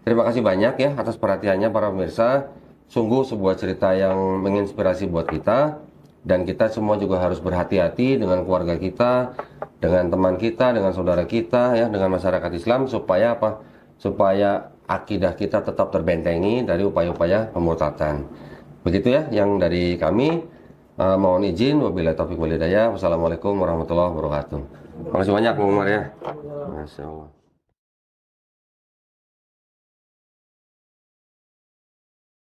terima kasih banyak ya atas perhatiannya para pemirsa. Sungguh sebuah cerita yang menginspirasi buat kita. Dan kita semua juga harus berhati-hati dengan keluarga kita, dengan teman kita, dengan saudara kita, ya, dengan masyarakat Islam supaya apa? Supaya akidah kita tetap terbentengi dari upaya-upaya pemurtadan. Begitu ya, yang dari kami. Mohon izin, wabillahi taufiq wal hidayah. Wassalamualaikum warahmatullahi wabarakatuh. Terima kasih banyak, Bung Umar ya. Masya Allah.